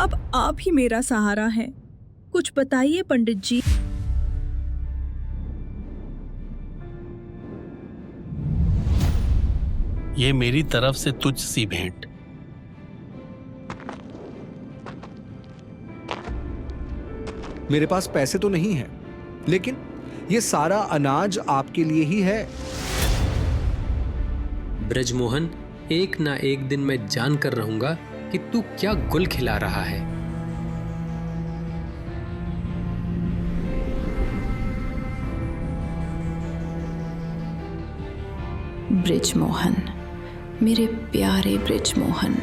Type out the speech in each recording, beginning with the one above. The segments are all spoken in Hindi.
अब आप ही मेरा सहारा है। कुछ बताइए पंडित जी। ये मेरी तरफ से तुझ सी भेंट। मेरे पास पैसे तो नहीं है, लेकिन ये सारा अनाज आपके लिए ही है। ब्रजमोहन, एक ना एक दिन मैं जान कर रहूंगा कि तू क्या गुल खिला रहा है। ब्रिजमोहन, मेरे प्यारे ब्रिजमोहन।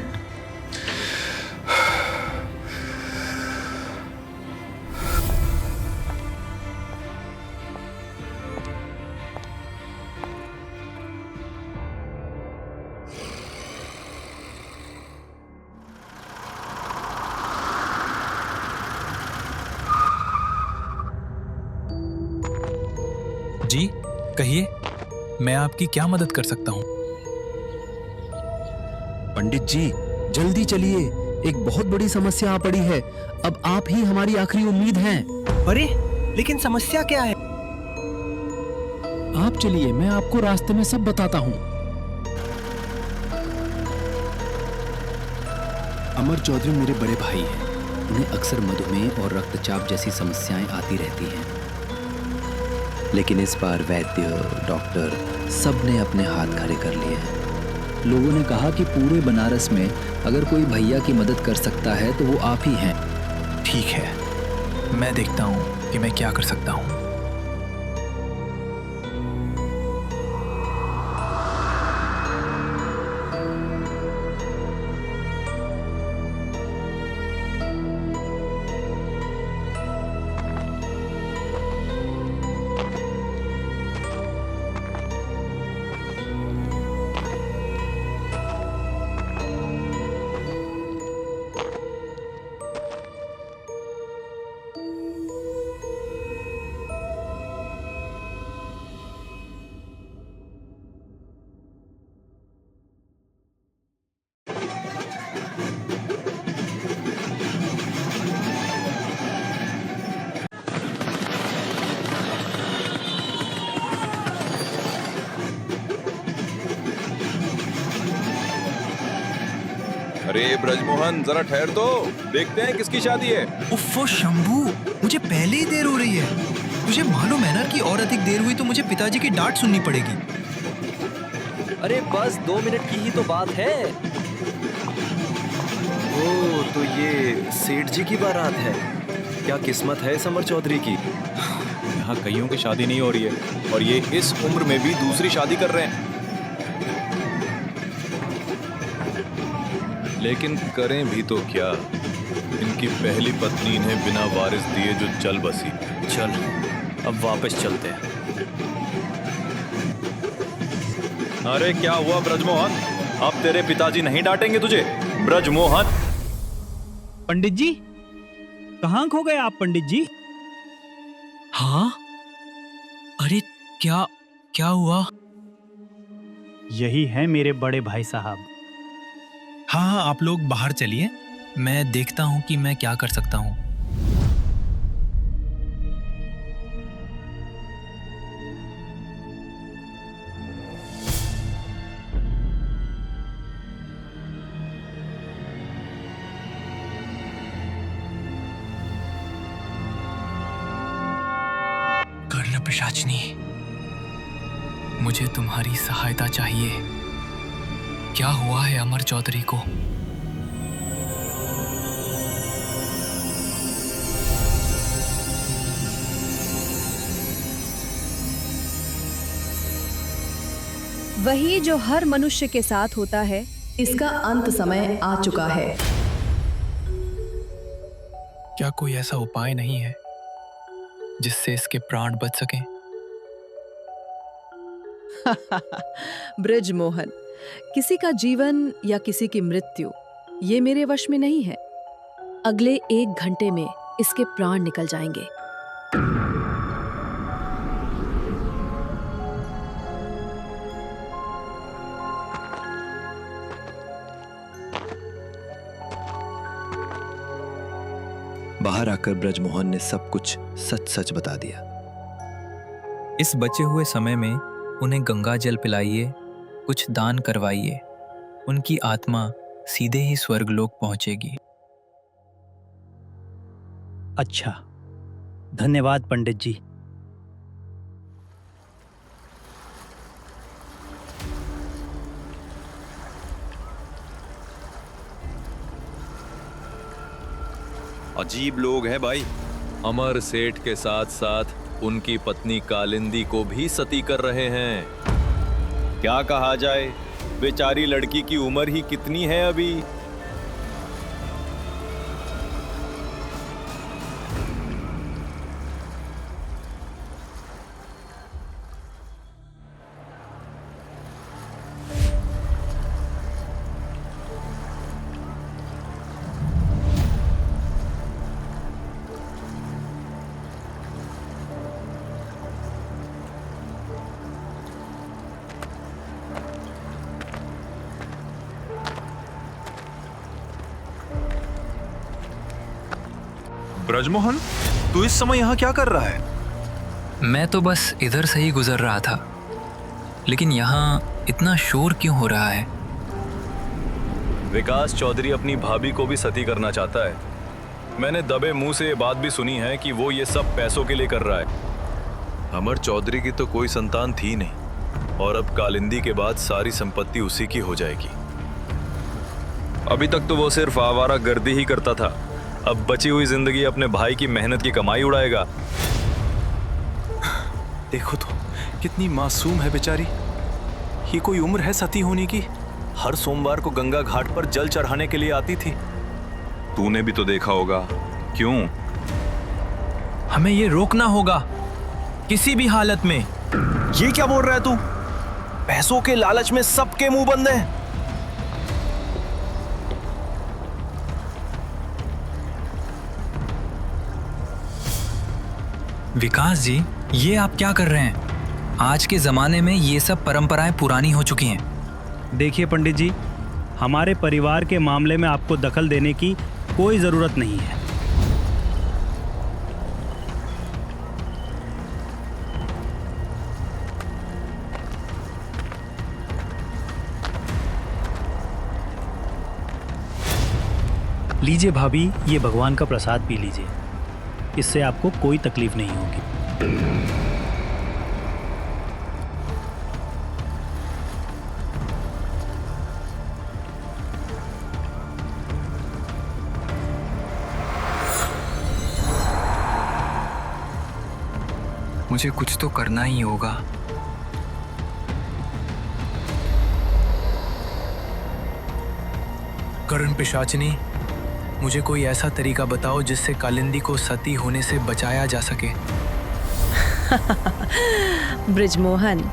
जी कहिए, मैं आपकी क्या मदद कर सकता हूँ? पंडित जी जल्दी चलिए, एक बहुत बड़ी समस्या आ पड़ी है। अब आप ही हमारी आखिरी उम्मीद हैं। अरे लेकिन समस्या क्या है? आप चलिए, मैं आपको रास्ते में सब बताता हूँ। अमर चौधरी मेरे बड़े भाई हैं। उन्हें अक्सर मधुमेह और रक्तचाप जैसी समस्याएं आती रहती हैं, लेकिन इस बार वैद्य, डॉक्टर सब ने अपने हाथ खड़े कर लिए हैं। लोगों ने कहा कि पूरे बनारस में अगर कोई भैया की मदद कर सकता है तो वो आप ही हैं। ठीक है, मैं देखता हूँ कि मैं क्या कर सकता हूँ। अरे ब्रजमोहन, जरा ठहर तो, देखते हैं किसकी शादी है। उफ़्फ़ो शंभू, मुझे पहले ही देर हो रही है। तुझे मालूम है ना कि और अधिक देर हुई तो मुझे पिताजी की डांट सुननी पड़ेगी। अरे बस 2 मिनट की ही तो बात है। ओह, तो ये सेठ जी की बारात है। क्या किस्मत है समर चौधरी की। यहाँ कईयों की शादी नहीं हो रही है और ये इस उम्र में भी दूसरी शादी कर रहे हैं। लेकिन करें भी तो क्या, इनकी पहली पत्नी इन्हें बिना वारिस दिए जो चल बसी। चल अब वापस चलते हैं। अरे क्या हुआ ब्रजमोहन, अब तेरे पिताजी नहीं डांटेंगे तुझे? ब्रजमोहन। पंडित जी, कहाँ खो गए आप पंडित जी? हाँ, अरे क्या क्या हुआ? यही है मेरे बड़े भाई साहब। हाँ हाँ, आप लोग बाहर चलिए, मैं देखता हूँ कि मैं क्या कर सकता हूँ। कर्ण पिशाचिनी, मुझे तुम्हारी सहायता चाहिए। क्या हुआ है अमर चौधरी को? वही जो हर मनुष्य के साथ होता है, इसका अंत समय आ चुका है। क्या कोई ऐसा उपाय नहीं है जिससे इसके प्राण बच सकें? ब्रिजमोहन, किसी का जीवन या किसी की मृत्यु ये मेरे वश में नहीं है। अगले 1 घंटे में इसके प्राण निकल जाएंगे। बाहर आकर ब्रजमोहन ने सब कुछ सच सच बता दिया। इस बचे हुए समय में उन्हें गंगा जल पिलाइए, कुछ दान करवाइए, उनकी आत्मा सीधे ही स्वर्गलोक पहुंचेगी। अच्छा, धन्यवाद पंडित जी। अजीब लोग हैं भाई। अमर सेठ के साथ साथ उनकी पत्नी कालिंदी को भी सती कर रहे हैं। क्या कहा जाए, बेचारी लड़की की उम्र ही कितनी है अभी। ब्रजमोहन, तू इस समय यहाँ क्या कर रहा है? मैं तो बस इधर से ही गुजर रहा था, लेकिन यहाँ इतना शोर क्यों हो रहा है? विकास चौधरी अपनी भाभी को भी सती करना चाहता है। मैंने दबे मुंह से ये बात भी सुनी है कि वो ये सब पैसों के लिए कर रहा है। अमर चौधरी की तो कोई संतान थी नहीं, और अब कालिंदी के बाद सारी संपत्ति उसी की हो जाएगी। अभी तक तो वो सिर्फ आवारा गर्दी ही करता था, अब बची हुई जिंदगी अपने भाई की मेहनत की कमाई उड़ाएगा। देखो तो कितनी मासूम है बेचारी। ये कोई उम्र है सती होने की? हर सोमवार को गंगा घाट पर जल चढ़ाने के लिए आती थी। तूने भी तो देखा होगा। क्यों? हमें ये रोकना होगा किसी भी हालत में। ये क्या बोल रहा है तू? पैसों के लालच में सबके मुंह बंद हैं। विकास जी, ये आप क्या कर रहे हैं? आज के ज़माने में ये सब परंपराएं पुरानी हो चुकी हैं। देखिए पंडित जी, हमारे परिवार के मामले में आपको दखल देने की कोई ज़रूरत नहीं है। लीजिए भाभी, ये भगवान का प्रसाद पी लीजिए, इससे आपको कोई तकलीफ नहीं होगी। मुझे कुछ तो करना ही होगा। करण पिशाचिनी, मुझे कोई ऐसा तरीका बताओ जिससे कालिंदी को सती होने से बचाया जा सके। ब्रिजमोहन,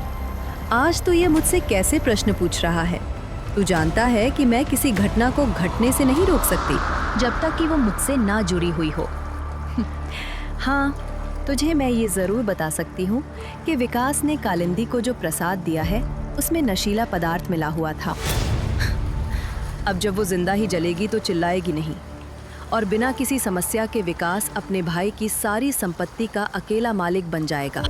आज तो ये मुझसे कैसे प्रश्न पूछ रहा है? तू जानता है कि मैं किसी घटना को घटने से नहीं रोक सकती जब तक कि वो मुझसे ना जुड़ी हुई हो। हाँ, तुझे मैं ये ज़रूर बता सकती हूँ कि विकास ने कालिंदी को जो प्रसाद दिया है उसमें नशीला पदार्थ मिला हुआ था। अब जब वो जिंदा ही जलेगी तो चिल्लाएगी नहीं, और बिना किसी समस्या के विकास अपने भाई की सारी संपत्ति का अकेला मालिक बन जाएगा।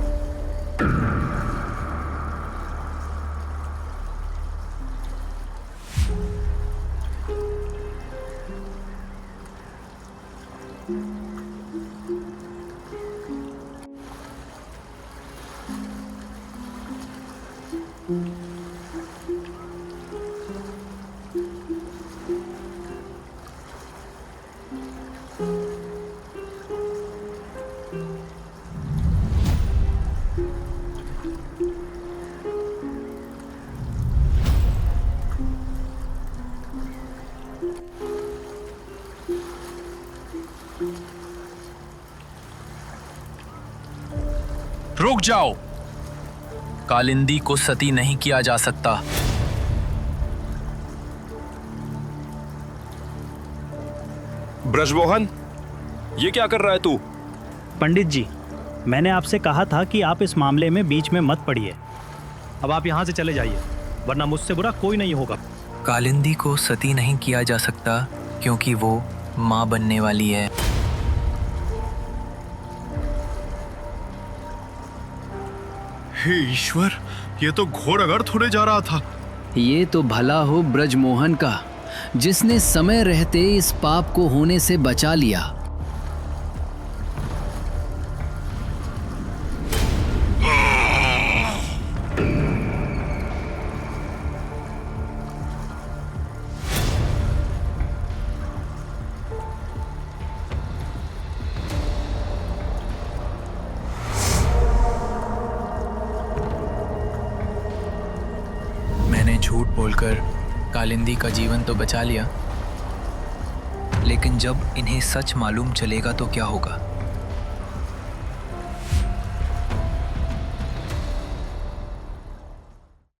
रुक जाओ, कालिंदी को सती नहीं किया जा सकता। ब्रजमोहन, ये क्या कर रहा है तू? पंडित जी, मैंने आपसे कहा था कि आप इस मामले में बीच में मत पड़िए। अब आप यहाँ से चले जाइए, वरना मुझसे बुरा कोई नहीं होगा। कालिंदी को सती नहीं किया जा सकता क्योंकि वो माँ बनने वाली है। हे ईश्वर, ये तो घोर अनर्थ होने जा रहा था। ये तो भला हो ब्रजमोहन का, जिसने समय रहते इस पाप को होने से बचा लिया। मैंने झूठ बोलकर कालिंदी का जीवन तो बचा लिया, लेकिन जब इन्हें सच मालूम चलेगा तो क्या होगा?